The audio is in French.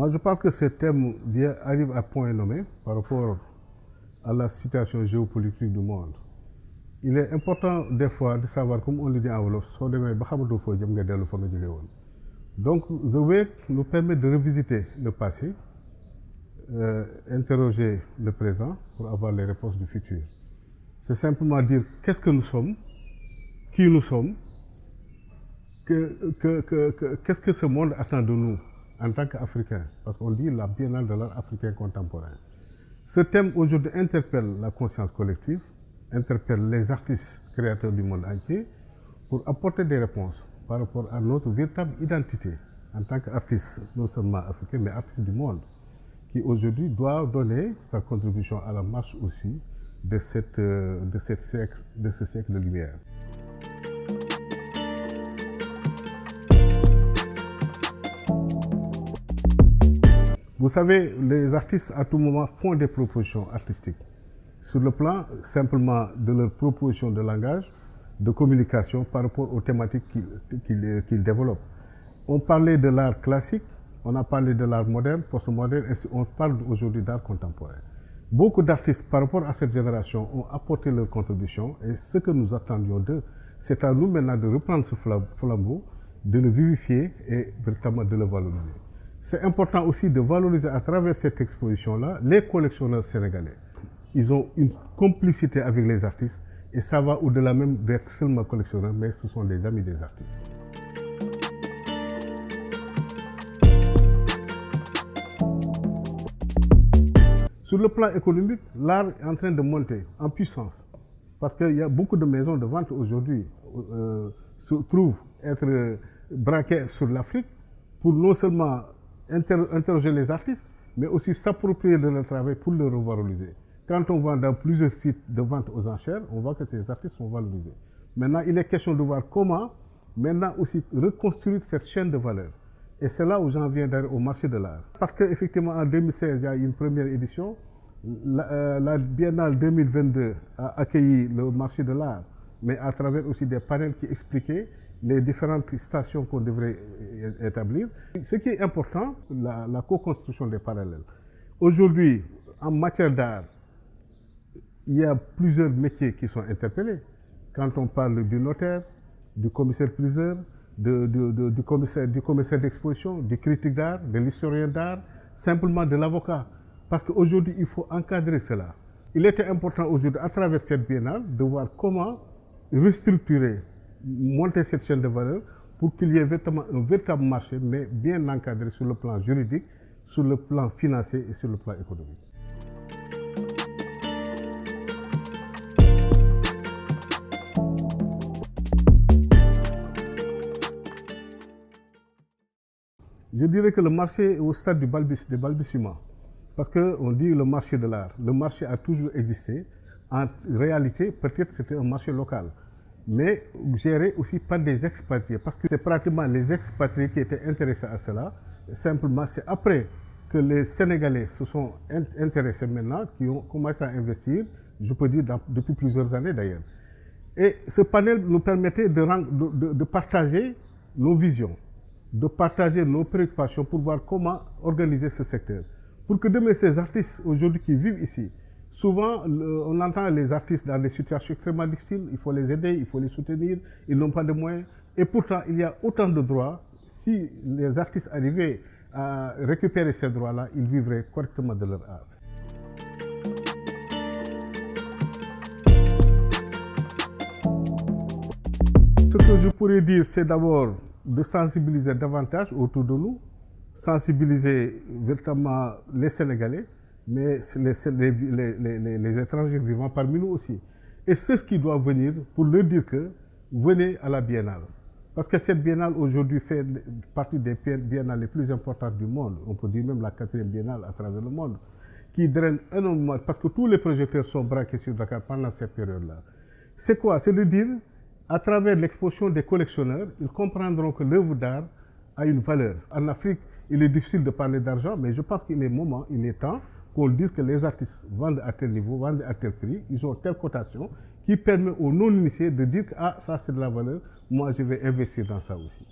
Moi, je pense que ce thème arrive à point nommé par rapport à la situation géopolitique du monde. Il est important des fois de savoir, comme on le dit en Wolof, donc The Wake nous permet de revisiter le passé, interroger le présent pour avoir les réponses du futur. C'est simplement dire qu'est-ce que nous sommes, qui nous sommes, qu'est-ce que ce monde attend de nous en tant qu'Africains, parce qu'on dit la biennale de l'art africain contemporain. Ce thème aujourd'hui interpelle la conscience collective, interpelle les artistes créateurs du monde entier pour apporter des réponses par rapport à notre véritable identité en tant qu'artiste, non seulement africain, mais artiste du monde, qui aujourd'hui doit donner sa contribution à la marche aussi de ce siècle de lumière. Vous savez, les artistes à tout moment font des propositions artistiques sur le plan simplement de leur proposition de langage, de communication par rapport aux thématiques qu'ils développent. On parlait de l'art classique, on a parlé de l'art moderne, postmoderne, on parle aujourd'hui d'art contemporain. Beaucoup d'artistes par rapport à cette génération ont apporté leur contribution et ce que nous attendions d'eux, c'est à nous maintenant de reprendre ce flambeau, de le vivifier et véritablement de le valoriser. C'est important aussi de valoriser à travers cette exposition-là les collectionneurs sénégalais. Ils ont une complicité avec les artistes et ça va au-delà même d'être seulement collectionneurs, mais ce sont des amis des artistes. Sur le plan économique, l'art est en train de monter en puissance parce qu'il y a beaucoup de maisons de vente aujourd'hui se trouvent être braquées sur l'Afrique pour non seulement interroger les artistes, mais aussi s'approprier de leur travail pour le revaloriser. Quand on va dans plusieurs sites de vente aux enchères, on voit que ces artistes sont valorisés. Maintenant, il est question de voir comment maintenant aussi reconstruire cette chaîne de valeur. Et c'est là où j'en viens au marché de l'art. Parce qu'effectivement, en 2016, il y a eu une première édition. La Biennale 2022 a accueilli le marché de l'art, mais à travers aussi des panels qui expliquaient les différentes stations qu'on devrait établir. Ce qui est important, la co-construction des parallèles. Aujourd'hui, en matière d'art, il y a plusieurs métiers qui sont interpellés. Quand on parle du notaire, du commissaire-priseur, du commissaire d'exposition, du critique d'art, de l'historien d'art, simplement de l'avocat. Parce qu'aujourd'hui, il faut encadrer cela. Il était important aujourd'hui, à travers cette biennale, de voir comment restructurer, monter cette chaîne de valeur pour qu'il y ait un véritable marché, mais bien encadré sur le plan juridique, sur le plan financier et sur le plan économique. Je dirais que le marché est au stade du balbutiement. Parce qu'on dit le marché de l'art. Le marché a toujours existé. En réalité, peut-être c'était un marché local. Mais géré aussi par des expatriés. Parce que c'est pratiquement les expatriés qui étaient intéressés à cela. Simplement, c'est après que les Sénégalais se sont intéressés maintenant, qui ont commencé à investir, je peux dire depuis plusieurs années d'ailleurs. Et ce panel nous permettait de partager nos visions, de partager nos préoccupations pour voir comment organiser ce secteur. Pour que demain, ces artistes aujourd'hui qui vivent ici, souvent on entend les artistes dans des situations extrêmement difficiles, il faut les aider, il faut les soutenir, ils n'ont pas de moyens. Et pourtant, il y a autant de droits. Si les artistes arrivaient à récupérer ces droits-là, ils vivraient correctement de leur art. Ce que je pourrais dire, c'est d'abord de sensibiliser davantage autour de nous, sensibiliser véritablement les Sénégalais, mais les étrangers vivant parmi nous aussi. Et c'est ce qui doit venir pour leur dire que venez à la Biennale. Parce que cette Biennale aujourd'hui fait partie des biennales les plus importantes du monde. On peut dire même la 4e Biennale à travers le monde, qui draine énormément, parce que tous les projecteurs sont braqués sur Dakar pendant cette période-là. C'est quoi? C'est de dire, à travers l'exposition des collectionneurs, ils comprendront que l'œuvre d'art a une valeur. En Afrique, il est difficile de parler d'argent, mais je pense qu'il est temps qu'on dise que les artistes vendent à tel niveau, vendent à tel prix, ils ont telle cotation qui permet aux non-initiés de dire que ah, ça c'est de la valeur, moi je vais investir dans ça aussi.